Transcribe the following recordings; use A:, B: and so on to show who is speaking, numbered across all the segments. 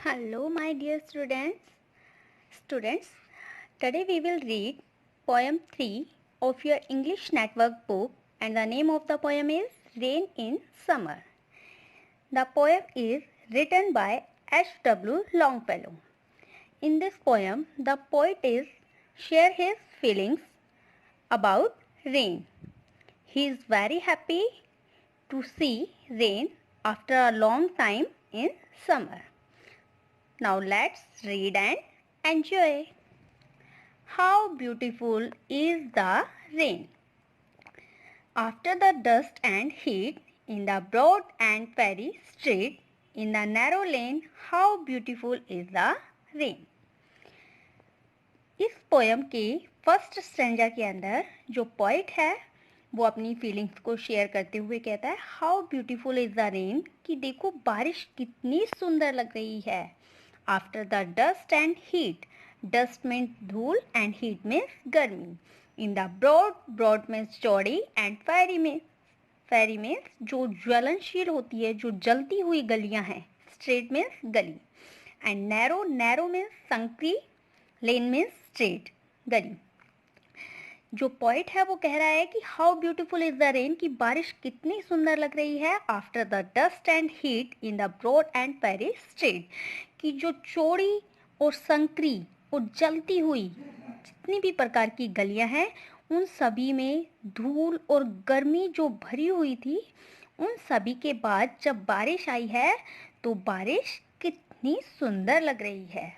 A: Hello, my dear students. Students, today we will read poem 3 of your English Network book, and the name of the poem is Rain in Summer. The poem is written by H.W. Longfellow. In this poem, the poet is share his feelings about rain. He is very happy to see rain after a long time in summer. Now let's read and enjoy. How beautiful is the rain! After the dust and heat in the broad and fairy street, in the narrow lane, how beautiful is the rain! इस poem के first stanza के अंदर जो poet है वो अपनी feelings को share करते हुए कहता है how beautiful is the rain, कि देखो बारिश कितनी सुंदर लग रही है. After the dust and heat, dust means धूल एंड हीट मीन्स गर्मी. इन द ब्रॉड मीन्स चौड़ी एंड फेरी मीन्स जो ज्वलनशील होती है, जो जलती हुई गलियां हैं. स्ट्रेट मीन्स गली. एंड नैरो मीन्स संकरी. लेन मीन्स स्ट्रेट गली. जो पॉइंट है वो कह रहा है कि how beautiful is the rain, कि बारिश कितनी सुंदर लग रही है. After the dust and heat in the broad and fiery street, कि जो चौड़ी और संकरी और जलती हुई जितनी भी प्रकार की गलियां हैं उन सभी में धूल और गर्मी जो भरी हुई थी, उन सभी के बाद जब बारिश आई है तो बारिश कितनी सुंदर लग रही है.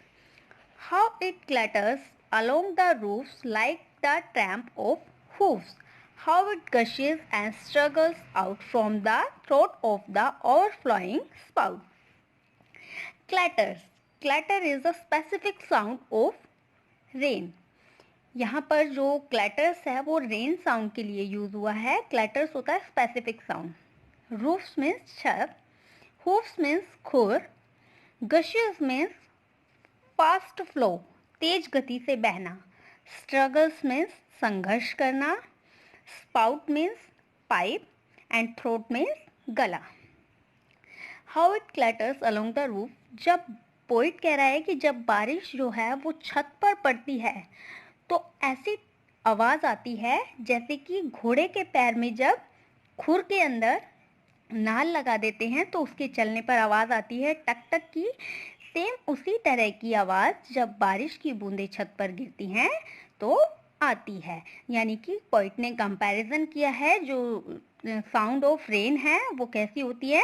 A: How it clatters along the roofs like the tramp of hoofs. How it gushes and struggles out from the throat of the overflowing spout. Clatter is a specific sound of rain. यहाँ पर जो clatters है वो rain sound के लिए use हुआ है. Clatters होता है specific sound. Roofs means छत. Hoofs means खुर. Gushes means fast flow, तेज गति से बहना. स्ट्रगल्स मीन्स संघर्ष करना. Spout means pipe and throat means गला. How it clatters along the roof, जब पोइट कह रहा है कि जब बारिश जो है वो छत पर पड़ती है तो ऐसी आवाज आती है जैसे कि घोड़े के पैर में जब खुर के अंदर नाल लगा देते हैं तो उसके चलने पर आवाज आती है टक टक की. सेम उसी तरह की आवाज जब बारिश की बूंदें छत पर गिरती हैं तो आती है. यानी कि पोइट ने कंपैरिजन किया है जो साउंड ऑफ रेन है वो कैसी होती है,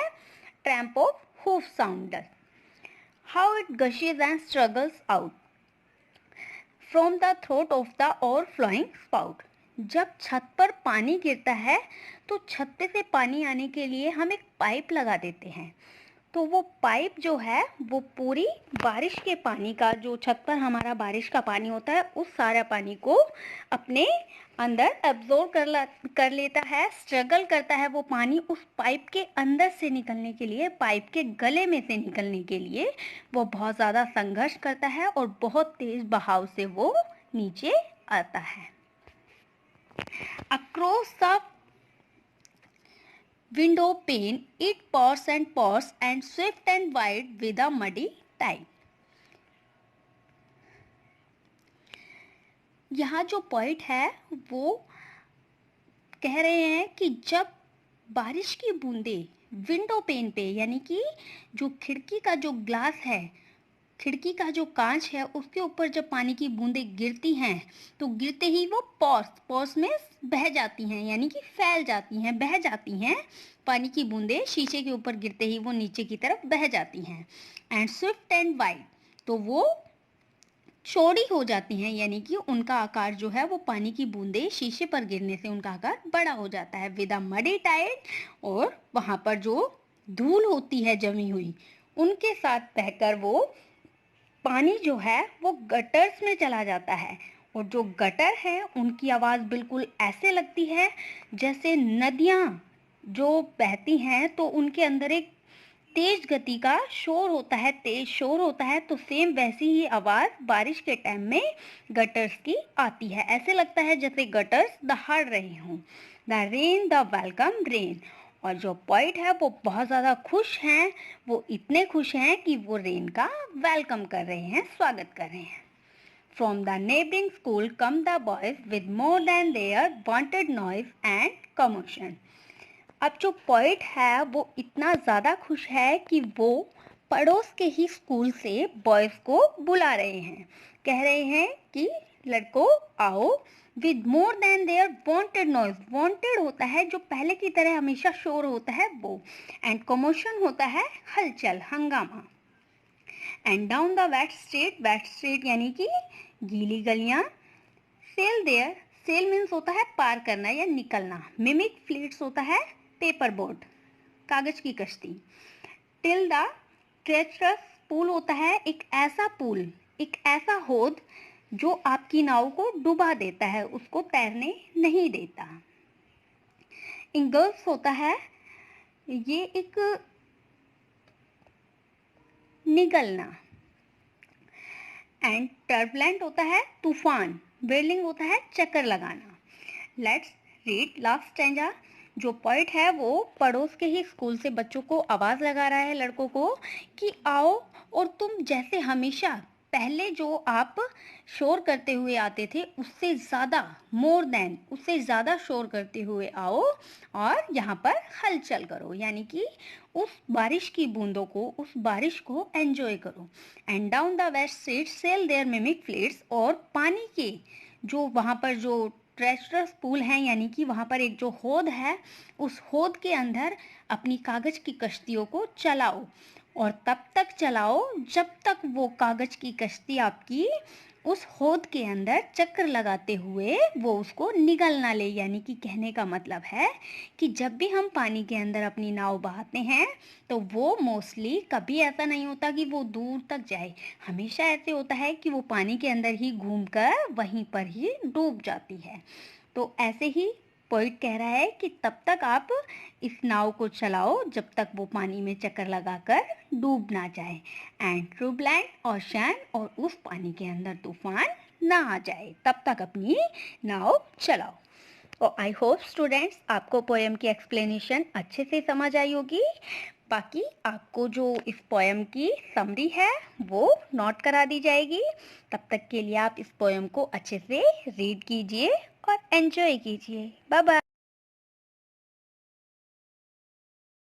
A: tramp of hoof sound. How it gushes and struggles out from the throat of the overflowing spout. जब छत पर पानी गिरता है तो छत पे से पानी आने के लिए हम एक पाइप लगा देते हैं. तो वो पाइप जो है वो पूरी बारिश के पानी का, जो छत पर हमारा बारिश का पानी होता है उस सारा पानी को अपने अंदर एब्जॉर्ब कर लेता है. स्ट्रगल करता है वो पानी उस पाइप के अंदर से निकलने के लिए, पाइप के गले में से निकलने के लिए वो बहुत ज़्यादा संघर्ष करता है और बहुत तेज बहाव से वो नीचे आता है. Across the window pane it pours and swift and wide with a muddy tide. यहाँ जो पॉइंट है वो कह रहे हैं कि जब बारिश की बूंदें विंडो पेन पे, यानी कि जो खिड़की का जो ग्लास है, खिड़की का जो कांच है उसके ऊपर जब पानी की बूंदें गिरती हैं तो गिरते ही वो पॉस में बह जाती हैं, यानी कि फैल जाती हैं, बह जाती हैं. पानी की बूंदें शीशे के ऊपर गिरते ही वो नीचे की तरफ बह जाती हैं. एंड स्विफ्ट एंड वाइड, तो वो चौड़ी हो जाती हैं, यानी कि उनका आकार जो है वो पानी की बूंदें शीशे पर गिरने से उनका आकार बड़ा हो जाता है. विद अ मडी टाइड, और वहाँ पर जो धूल होती है जमी हुई उनके साथ बहकर वो पानी जो है वो गटर्स में चला जाता है. और जो गटर है उनकी आवाज़ बिल्कुल ऐसे लगती है जैसे नदियाँ जो बहती हैं तो उनके अंदर एक तेज गति का शोर होता है, तेज शोर होता है. तो सेम वैसी ही आवाज़ बारिश के टाइम में गटर्स की आती है. ऐसे लगता है जैसे गटर्स दहाड़ रहे हों. The rain the welcome rain, और जो पोइट है वो बहुत ज़्यादा खुश हैं, वो इतने खुश हैं कि वो रेन का वेलकम कर रहे हैं, स्वागत कर रहे हैं। From the neighboring school come the boys with more than their wanted noise and commotion. अब जो पोइट है वो इतना ज़्यादा खुश है कि वो पड़ोस के ही स्कूल से बॉयज़ को बुला रहे हैं, कह रहे हैं कि लड़कों आओ, with more than their wanted noise. Wanted होता है जो पहले की तरह हमेशा शोर होता है वो, एंड कमोशन होता है हलचल, हंगामा। And down the wet street यानी कि गीली गलियां, सेल देयर, सेल मीन्स होता है पार करना या निकलना, मिमिक फ्लीट्स होता है पेपर बोट, कागज की कश्ती, टिल द ट्रेचरस पूल होता है एक ऐसा पूल, एक ऐसा होद जो आपकी नाव को डुबा देता है, उसको तैरने नहीं देता। इंगल्स होता है ये एक निगलना, एंड टर्बुलेंट होता है तूफान, व्हिर्लिंग होता है चक्कर लगाना। Let's read last stanza. जो पोइट है वो पड़ोस के ही स्कूल से बच्चों को आवाज़ लगा रहा है, लड़कों को, कि आओ और तुम जैसे हमेशा पहले जो आप शोर करते हुए आते थे उससे ज़्यादा, मोर देन, उससे ज़्यादा शोर करते हुए आओ और यहाँ पर हलचल करो, यानी कि उस बारिश की बूंदों को, उस बारिश को एंजॉय करो। And down the west street sail their mimic fleets, और पानी के जो वहाँ पर जो ट्रेचरस पूल है, यानी कि वहाँ पर एक जो होद है, उस होद के अंदर अपनी कागज की कश्तियों को चलाओ, और तब तक चलाओ जब तक वो कागज की कश्ती आपकी उस होद के अंदर चक्कर लगाते हुए वो उसको निगल ना ले। यानी कि कहने का मतलब है कि जब भी हम पानी के अंदर अपनी नाव बहाते हैं तो वो मोस्टली कभी ऐसा नहीं होता कि वो दूर तक जाए, हमेशा ऐसे होता है कि वो पानी के अंदर ही घूमकर वहीं पर ही डूब जाती है। तो ऐसे ही पोइट कह रहा है कि तब तक आप इस नाव को चलाओ जब तक वो पानी में चक्कर लगाकर डूब ना जाए, एंड ट्यूबलैंड ओशन, और उस पानी के अंदर तूफान ना आ जाए, तब तक अपनी नाव चलाओ। और आई होप स्टूडेंट्स आपको पोएम की एक्सप्लेनेशन अच्छे से समझ आई होगी। बाकी आपको जो इस पोएम की समरी है वो नोट करा दी जाएगी। तब तक के लिए आप इस पोएम को अच्छे से रीड कीजिए और एंजॉय कीजिए। Bye bye.